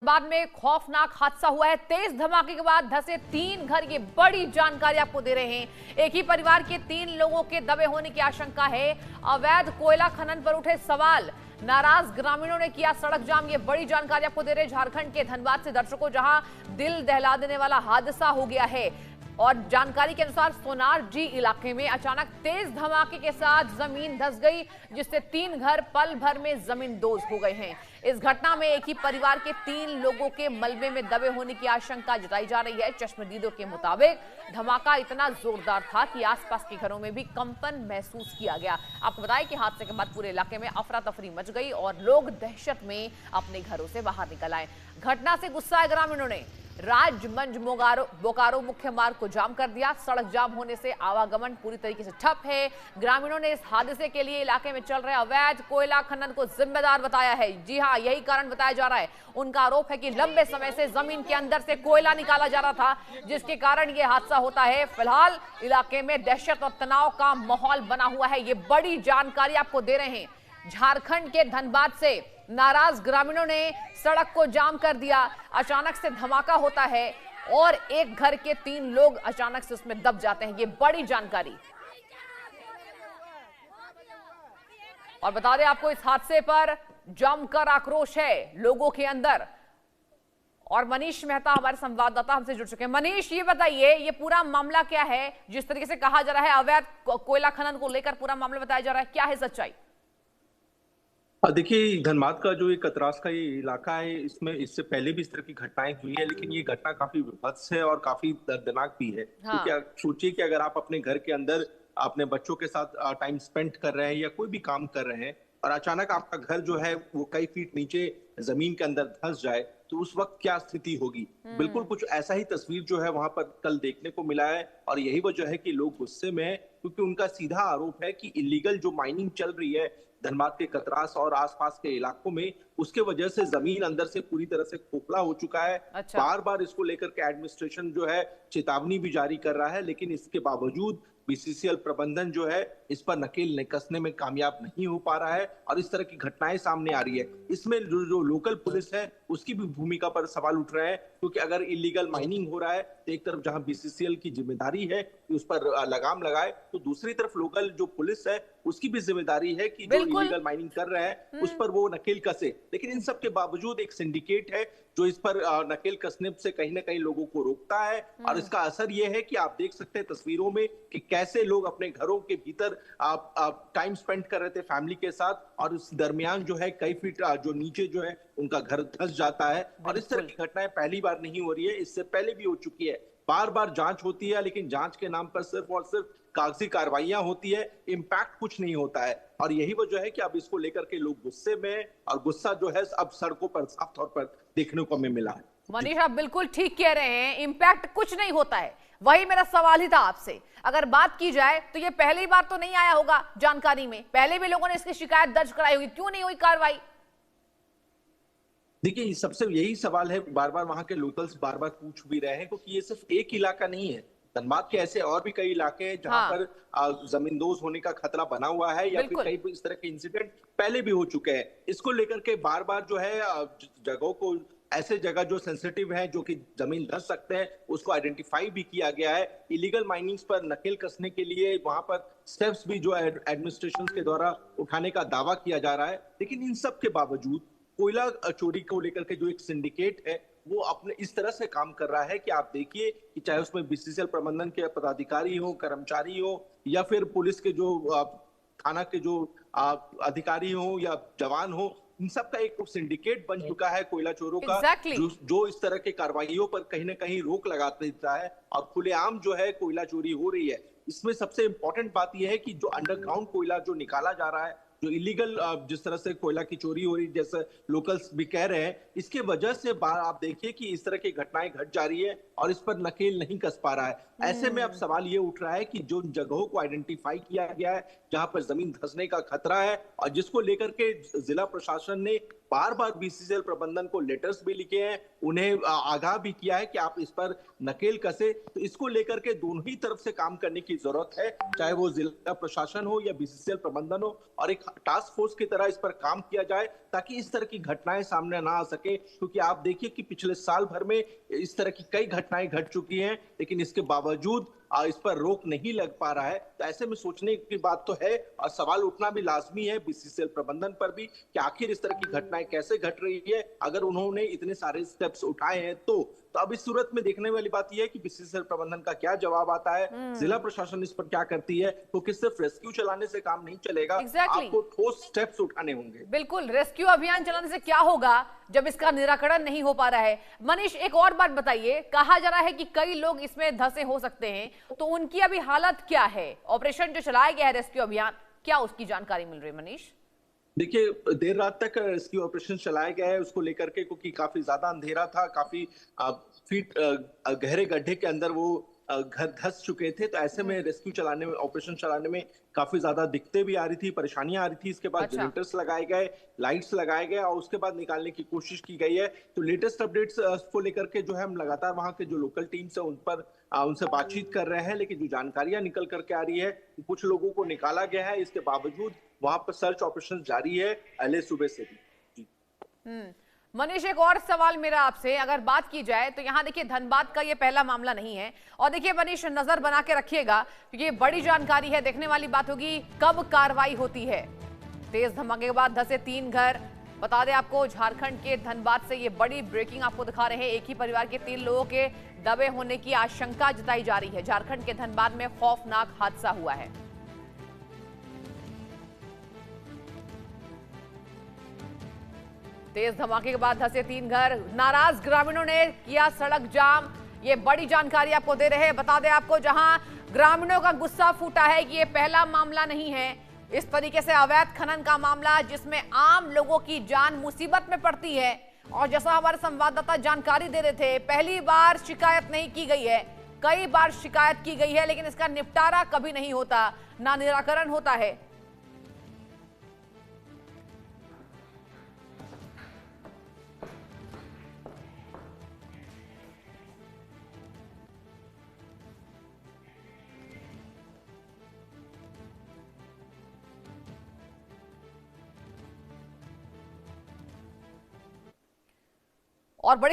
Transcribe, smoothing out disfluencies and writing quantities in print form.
धनबाद में खौफनाक हादसा हुआ है। तेज धमाके के बाद धंसे 3 घर, ये बड़ी जानकारी आपको दे रहे हैं। एक ही परिवार के 3 लोगों के दबे होने की आशंका है। अवैध कोयला खनन पर उठे सवाल, नाराज ग्रामीणों ने किया सड़क जाम, ये बड़ी जानकारी आपको दे रहे हैं झारखंड के धनबाद से दर्शकों, जहां दिल दहला देने वाला हादसा हो गया है। और जानकारी के अनुसार सोनार जी इलाके में अचानक तेज धमाके के साथ जमीन धंस गई, जिससे 3 घर पल भर में जमींदोज हो गए हैं। इस घटना में एक ही परिवार के 3 लोगों के मलबे में दबे होने की आशंका जताई जा रही है। चश्मदीदों के मुताबिक धमाका इतना जोरदार था कि आसपास के घरों में भी कंपन महसूस किया गया। आपको बताएं कि हादसे के बाद पूरे इलाके में अफरा तफरी मच गई और लोग दहशत में अपने घरों से बाहर निकल आए। घटना से गुस्साए ग्रामीणों ने राजमंज बोकारो मुख्य मार्ग को जाम कर दिया। सड़क जाम होने से आवागमन पूरी तरीके से ठप है। ग्रामीणों ने इस हादसे के लिए इलाके में चल रहे अवैध कोयला खनन को जिम्मेदार बताया है। जी हां, यही कारण बताया जा रहा है। उनका आरोप है कि लंबे समय से जमीन के अंदर से कोयला निकाला जा रहा था, जिसके कारण यह हादसा होता है। फिलहाल इलाके में दहशत और तनाव का माहौल बना हुआ है। ये बड़ी जानकारी आपको दे रहे हैं। झारखंड के धनबाद से नाराज ग्रामीणों ने सड़क को जाम कर दिया। अचानक से धमाका होता है और एक घर के 3 लोग अचानक से उसमें दब जाते हैं। ये बड़ी जानकारी। और बता दें आपको, इस हादसे पर जमकर आक्रोश है लोगों के अंदर। और मनीष मेहता हमारे संवाददाता हमसे जुड़ चुके हैं। मनीष, ये बताइए, ये पूरा मामला क्या है? जिस तरीके से कहा जा रहा है अवैध कोयला खनन को लेकर पूरा मामला बताया जा रहा है, क्या है सच्चाई? देखिए, धनबाद का जो ये कतरास का ये इलाका है, इसमें इससे पहले भी इस तरह की घटनाएं हुई है, लेकिन ये घटना काफी विभत्स है और काफी दर्दनाक भी है। हाँ। क्योंकि आप सोचिए कि अगर आप अपने घर के अंदर अपने बच्चों के साथ टाइम स्पेंड कर रहे हैं या कोई भी काम कर रहे हैं और अचानक आपका घर जो है वो कई फीट नीचे जमीन के अंदर धंस जाए, तो उस वक्त क्या स्थिति होगी। बिल्कुल कुछ ऐसा ही तस्वीर जो है वहां पर कल देखने को मिला है और यही वजह है कि लोग गुस्से में है, क्योंकि उनका सीधा आरोप है कि इलीगल जो माइनिंग चल रही है धनबाद के कतरास और आसपास के इलाकों में, उसके वजह से जमीन अंदर से पूरी तरह से खोखला हो चुका है। अच्छा। बार बार इसको लेकर के एडमिनिस्ट्रेशन जो है चेतावनी भी जारी कर रहा है, लेकिन इसके बावजूद बीसीसीएल प्रबंधन जो है इस पर नकेल कसने में कामयाब नहीं हो पा रहा है और इस तरह की घटनाएं सामने आ रही है। इसमें जो लोकल पुलिस है उसकी भी भूमिका पर सवाल उठ रहे हैं, क्योंकि अगर इलीगल माइनिंग हो रहा है तो एक तरफ जहां बीसीसीएल की जिम्मेदारी है कि उस पर लगाम लगाए, तो दूसरी तरफ लोकल जो पुलिस है उसकी भी जिम्मेदारी है कि जो इलीगल माइनिंग कर रहे हैं उस पर वो नकेल कसे। लेकिन इन सब के बावजूद एक सिंडिकेट है जो इस पर नकेल कसने से कहीं ना कहीं लोगों को रोकता है और इसका असर यह है कि आप देख सकते हैं तस्वीरों में कि कैसे लोग अपने घरों के भीतर टाइम स्पेंड कर रहे थे फैमिली के साथ और उस दरमियान जो है कई फीट जो नीचे जो है उनका घर धंस जाता है। और इस तरह की घटनाएं पहली बार नहीं हो रही है, इससे पहले भी हो चुकी है। बार बार जांच होती है, लेकिन जांच के नाम पर सिर्फ और सिर्फ कागजी कार्रवाइयां होती है, इम्पैक्ट कुछ नहीं होता है। और यही वजह है कि अब इसको लेकर के लोग गुस्से में, और गुस्सा जो है अब सड़कों पर साफ तौर पर देखने को हमें मिला है। मनीष, आप बिल्कुल ठीक कह रहे हैं, इम्पैक्ट कुछ नहीं होता है। वही मेरा सवाल ही था आपसे। अगर बात की जाए तो ये पहली बार तो नहीं आया होगा जानकारी में, पहले भी लोगों ने इसकी शिकायत दर्ज कराई होगी, क्यों नहीं हुई कार्रवाई? देखिए, सबसे यही सवाल है, बार बार वहां के लोकल्स बार बार पूछ भी रहे हैं, क्योंकि ये सिर्फ एक इलाका नहीं है। धनबाद के ऐसे और भी कई इलाके हैं जहां पर जमींदोज होने का खतरा बना हुआ है या फिर कई इस तरह के इंसिडेंट पहले भी हो चुके हैं। इसको लेकर के बार बार जो है जगहों को, ऐसे जगह जो सेंसिटिव है, जो कि जमीन धंस सकते हैं, उसको आइडेंटिफाई भी किया गया है। इलीगल माइनिंग्स पर नकेल कसने के लिए वहां पर स्टेप्स भी जो एडमिनिस्ट्रेशन के द्वारा उठाने का दावा किया जा रहा है। लेकिन इन सब के बावजूद कोयला चोरी को लेकर के जो एक सिंडिकेट है वो अपने इस तरह से काम कर रहा है कि आप देखिए कि चाहे उसमें बीसीसीएल प्रबंधन के पदाधिकारी हो, कर्मचारी हो, या फिर पुलिस के जो थाना के जो अधिकारी हो या जवान हो, इन सब का एक सिंडिकेट बन चुका है कोयला चोरों का। जो इस तरह के कार्रवाइयों पर कहीं ना कहीं रोक लगा देता है और खुलेआम जो है कोयला चोरी हो रही है। इसमें सबसे इंपॉर्टेंट बात यह है कि जो अंडरग्राउंड कोयला जो निकाला जा रहा है, जो इलीगल जिस तरह से कोयला की चोरी हो रही, जैसे लोकल्स भी कह रहे हैं, इसके वजह से आप देखिए कि इस तरह की घटनाएं घट जा रही है और इस पर नकेल नहीं कस पा रहा है। ऐसे में अब सवाल ये उठ रहा है कि जो जगहों को आइडेंटिफाई किया गया है जहां पर जमीन धंसने का खतरा है और जिसको लेकर के जिला प्रशासन ने बार बार बीसीसीएल प्रबंधन को लेटर्स भी लिखे हैं, उन्हें आगाह भी किया है कि आप इस पर नकेल कसे, तो इसको लेकर के दोनों ही तरफ से काम करने की जरूरत है, चाहे वो जिला प्रशासन हो या बीसीसीएल प्रबंधन हो, और एक टास्क फोर्स की तरह इस पर काम किया जाए ताकि इस तरह की घटनाएं सामने ना आ सके। क्योंकि आप देखिए कि पिछले साल भर में इस तरह की कई घटनाएं घट चुकी हैं, लेकिन इसके बावजूद इस पर रोक नहीं लग पा रहा है। तो ऐसे में सोचने की बात तो है और सवाल उठना भी लाजमी है बीसीसीएल प्रबंधन पर भी कि आखिर इस तरह की घटनाएं कैसे घट रही है, अगर उन्होंने इतने सारे स्टेप्स उठाए हैं तो अब इस सूरत में देखने वाली बात यह है कि बीसीसीएल प्रबंधन का क्या जवाब आता है, जिला प्रशासन इस पर क्या करती है। क्योंकि सिर्फ रेस्क्यू चलाने से काम नहीं चलेगा, आपको ठोस स्टेप्स उठाने होंगे। बिल्कुल, रेस्क्यू अभियान चलाने से क्या होगा जब इसका निराकरण नहीं हो पा रहा है। मनीष, एक और बात बताइए, कहा जा रहा है कि कई लोग इसमें धंसे हो सकते हैं, तो उनकी अभी हालत क्या है? ऑपरेशन जो चलाया गया है रेस्क्यू अभियान, क्या उसकी जानकारी मिल रही है मनीष? देखिए, देर रात तक रेस्क्यू ऑपरेशन चलाया गया है उसको लेकर के, क्योंकि काफी ज्यादा अंधेरा था, काफी फीट गहरे गड्ढे के अंदर वो घर धंस चुके थे। तो ऐसे में रेस्क्यू चलाने में, ऑपरेशन चलाने में काफी ज्यादा दिक्कतें भी आ रही थी, परेशानियां आ रही थी। इसके बाद अच्छा। जनरेटर्स लगाए गए, लाइट्स लगाए गए और उसके बाद निकालने की कोशिश की गई है। तो लेटेस्ट अपडेट्स को लेकर के जो है हम लगातार वहां के जो लोकल टीम्स है उन पर उनसे बातचीत कर रहे हैं। लेकिन जो जानकारियां निकल करके आ रही है, कुछ लोगों को निकाला गया है, इसके बावजूद वहां पर सर्च ऑपरेशन जारी है अगले सुबह से भी। मनीष, एक और सवाल मेरा आपसे, अगर बात की जाए तो यहाँ देखिए धनबाद का ये पहला मामला नहीं है। और देखिए मनीष, नजर बना के रखिएगा क्योंकि ये बड़ी जानकारी है, देखने वाली बात होगी कब कार्रवाई होती है। तेज धमाके के बाद धंसे 3 घर। बता दें आपको, झारखंड के धनबाद से ये बड़ी ब्रेकिंग आपको दिखा रहे हैं। एक ही परिवार के 3 लोगों के दबे होने की आशंका जताई जा रही है। झारखंड के धनबाद में खौफनाक हादसा हुआ है। तेज धमाके के बाद धंसे 3 घर। नाराज ग्रामीणों ने किया सड़क जाम। ये बड़ी जानकारी आपको दे रहे हैं। बता दें आपको, जहां ग्रामीणों का गुस्सा फूटा है कि ये पहला मामला नहीं है इस तरीके से अवैध खनन का मामला, जिसमें आम लोगों की जान मुसीबत में पड़ती है। और जैसा हमारे संवाददाता जानकारी दे रहे थे, पहली बार शिकायत नहीं की गई है, कई बार शिकायत की गई है, लेकिन इसका निपटारा कभी नहीं होता, ना निराकरण होता है। और बड़ी